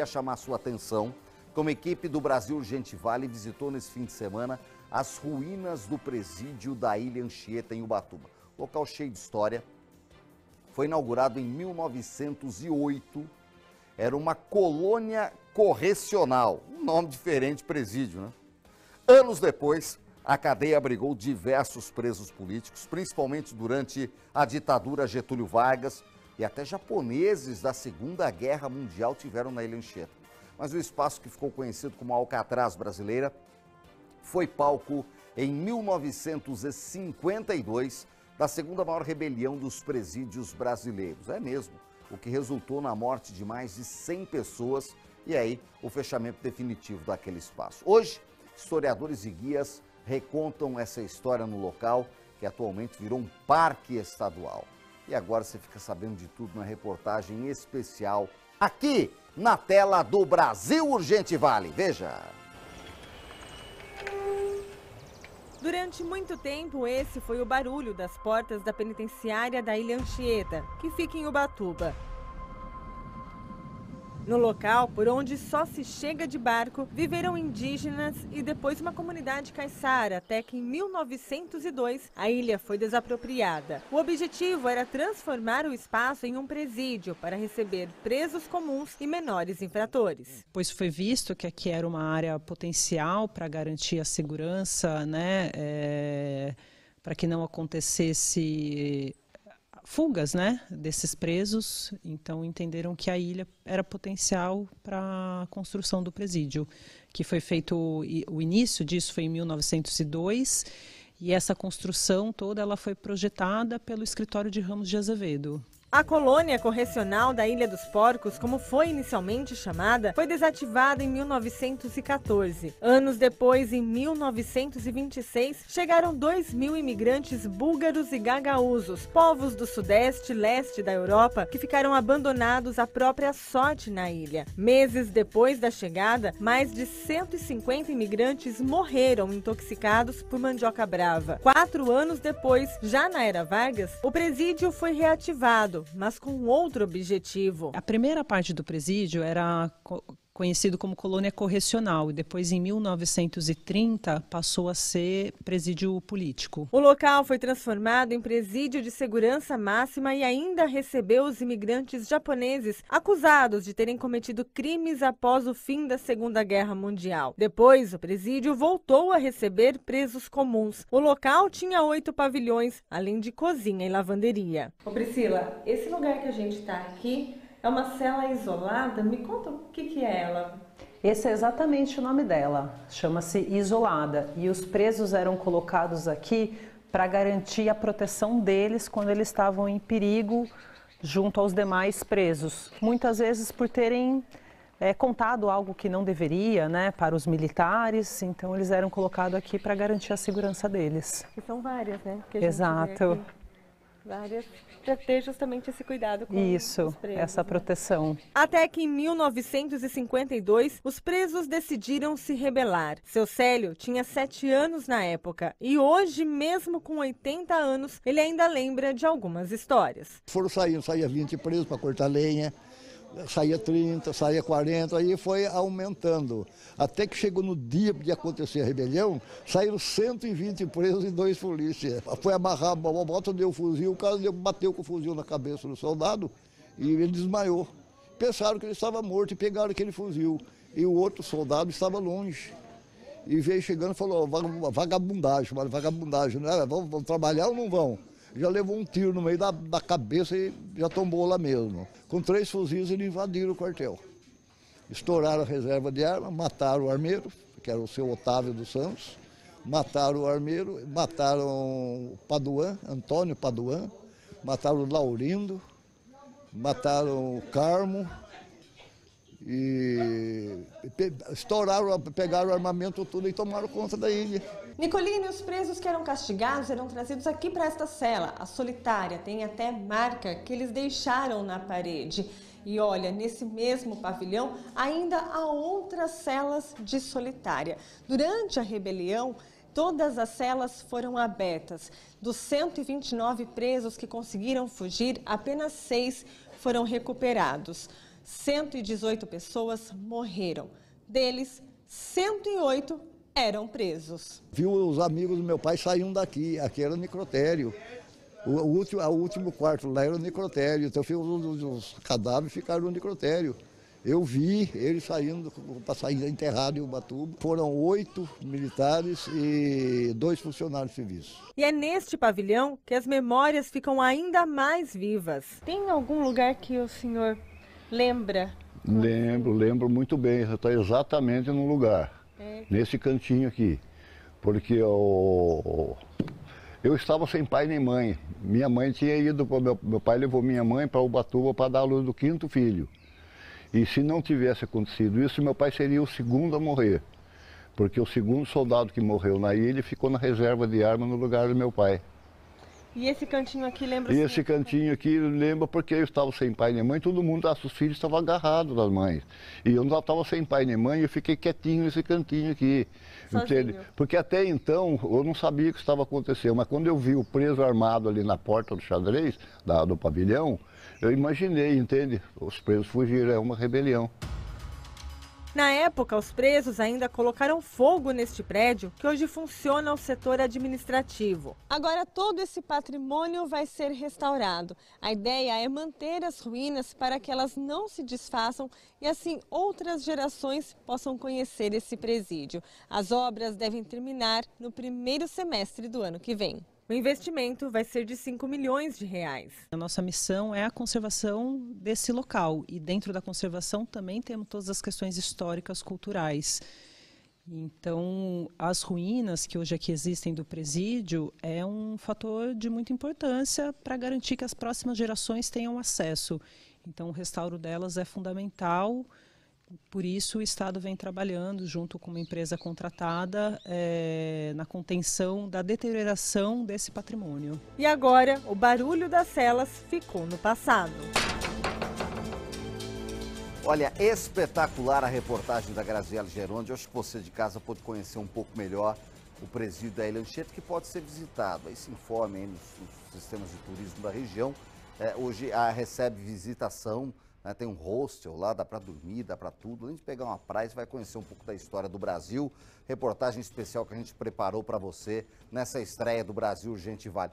queria chamar a sua atenção, como a equipe do Brasil Urgente Vale visitou nesse fim de semana as ruínas do presídio da Ilha Anchieta, em Ubatuba. Local cheio de história. Foi inaugurado em 1908. Era uma colônia correcional. Um nome diferente, presídio, né? Anos depois, a cadeia abrigou diversos presos políticos, principalmente durante a ditadura Getúlio Vargas, e até japoneses da Segunda Guerra Mundial tiveram na Ilha Anchieta. Mas o espaço que ficou conhecido como Alcatraz brasileira foi palco em 1952 da segunda maior rebelião dos presídios brasileiros. É mesmo, o que resultou na morte de mais de 100 pessoas e aí o fechamento definitivo daquele espaço. Hoje, historiadores e guias recontam essa história no local, que atualmente virou um parque estadual. E agora você fica sabendo de tudo na reportagem especial aqui na tela do Brasil Urgente Vale. Veja! Durante muito tempo, esse foi o barulho das portas da penitenciária da Ilha Anchieta, que fica em Ubatuba. No local, por onde só se chega de barco, viveram indígenas e depois uma comunidade caiçara, até que em 1902 a ilha foi desapropriada. O objetivo era transformar o espaço em um presídio para receber presos comuns e menores infratores. Pois foi visto que aqui era uma área potencial para garantir a segurança, né, para que não acontecesse fugas, né, desses presos, então entenderam que a ilha era potencial para a construção do presídio, que foi feito, o início disso foi em 1902, e essa construção toda ela foi projetada pelo escritório de Ramos de Azevedo. A colônia correcional da Ilha dos Porcos, como foi inicialmente chamada, foi desativada em 1914. Anos depois, em 1926, chegaram 2.000 imigrantes búlgaros e gagaúzos, povos do sudeste e leste da Europa, que ficaram abandonados à própria sorte na ilha. Meses depois da chegada, mais de 150 imigrantes morreram intoxicados por mandioca brava. 4 anos depois, já na era Vargas, o presídio foi reativado, mas com outro objetivo. A primeira parte do presídio era conhecido como colônia correcional e depois em 1930 passou a ser presídio político. O local foi transformado em presídio de segurança máxima e ainda recebeu os imigrantes japoneses acusados de terem cometido crimes após o fim da Segunda Guerra Mundial. Depois, o presídio voltou a receber presos comuns. O local tinha 8 pavilhões, além de cozinha e lavanderia. Ô Priscila, esse lugar que a gente está aqui é uma cela isolada? Me conta o que é ela. Esse é exatamente o nome dela, chama-se isolada. E os presos eram colocados aqui para garantir a proteção deles quando eles estavam em perigo junto aos demais presos. Muitas vezes por terem contado algo que não deveria, né, para os militares, então eles eram colocados aqui para garantir a segurança deles. E são várias, né? Exato. Várias, para ter justamente esse cuidado com isso, os presos, essa proteção. Até que em 1952, os presos decidiram se rebelar. Seu Célio tinha 7 anos na época e hoje, mesmo com 80 anos, ele ainda lembra de algumas histórias. Foram saindo, saía 20 presos para cortar lenha, saía 30, saía 40, aí foi aumentando. Até que chegou no dia de acontecer a rebelião, saíram 120 presos e 2 polícias. Foi amarrar, a bota deu o fuzil, o cara bateu com o fuzil na cabeça do soldado e ele desmaiou. Pensaram que ele estava morto e pegaram aquele fuzil. E o outro soldado estava longe. E veio chegando e falou, vagabundagem, né? Vão trabalhar ou não vão? Já levou um tiro no meio da cabeça e já tombou lá mesmo. Com 3 fuzis eles invadiram o quartel. Estouraram a reserva de arma, mataram o armeiro, que era o seu Otávio dos Santos, mataram o armeiro, mataram o Paduan, Antônio Paduan, mataram o Laurindo, mataram o Carmo e estouraram, pegaram o armamento tudo e tomaram conta da ilha. Nicolino, os presos que eram castigados eram trazidos aqui para esta cela, a solitária. Tem até marca que eles deixaram na parede. E olha, nesse mesmo pavilhão ainda há outras celas de solitária. Durante a rebelião, todas as celas foram abertas. Dos 129 presos que conseguiram fugir, apenas 6 foram recuperados. 118 pessoas morreram. Deles, 108 eram presos. Viu os amigos do meu pai saíam daqui, aqui era o necrotério. O último quarto lá era o necrotério, então os cadáveres ficaram no necrotério. Eu vi eles saindo, para sair enterrado em Ubatuba. Foram 8 militares e 2 funcionários civis. E é neste pavilhão que as memórias ficam ainda mais vivas. Tem algum lugar que o senhor lembra? Lembro muito bem, eu estou exatamente no lugar, nesse cantinho aqui. Porque eu estava sem pai nem mãe. Minha mãe tinha ido, meu pai levou minha mãe para Ubatuba para dar a luz do 5º filho. E se não tivesse acontecido isso, meu pai seria o segundo a morrer. Porque o segundo soldado que morreu na ilha ficou na reserva de arma no lugar do meu pai. E esse cantinho aqui lembra? E esse cantinho aqui lembra porque eu estava sem pai nem mãe, todo mundo, os filhos estavam agarrados das mães. E eu não estava sem pai nem mãe, eu fiquei quietinho nesse cantinho aqui. Entende? Porque até então eu não sabia o que estava acontecendo, mas quando eu vi o preso armado ali na porta do xadrez, do pavilhão, eu imaginei, entende? Os presos fugiram, é uma rebelião. Na época, os presos ainda colocaram fogo neste prédio, que hoje funciona o setor administrativo. Agora todo esse patrimônio vai ser restaurado. A ideia é manter as ruínas para que elas não se desfaçam e assim outras gerações possam conhecer esse presídio. As obras devem terminar no primeiro semestre do ano que vem. O investimento vai ser de 5 milhões de reais. A nossa missão é a conservação desse local e dentro da conservação também temos todas as questões históricas, culturais. Então, as ruínas que hoje aqui existem do presídio é um fator de muita importância para garantir que as próximas gerações tenham acesso. Então, o restauro delas é fundamental. Por isso, o Estado vem trabalhando junto com uma empresa contratada na contenção da deterioração desse patrimônio. E agora, o barulho das celas ficou no passado. Olha, espetacular a reportagem da Graziele Gerondi. Eu acho que você de casa pode conhecer um pouco melhor o presídio da Ilha Anchieta, que pode ser visitado. Aí se informe aí nos sistemas de turismo da região. Hoje recebe visitação. Tem um hostel lá, dá para dormir, dá para tudo. Além de pegar uma praia, você vai conhecer um pouco da história do Brasil. Reportagem especial que a gente preparou para você nessa estreia do Brasil Gente Vale.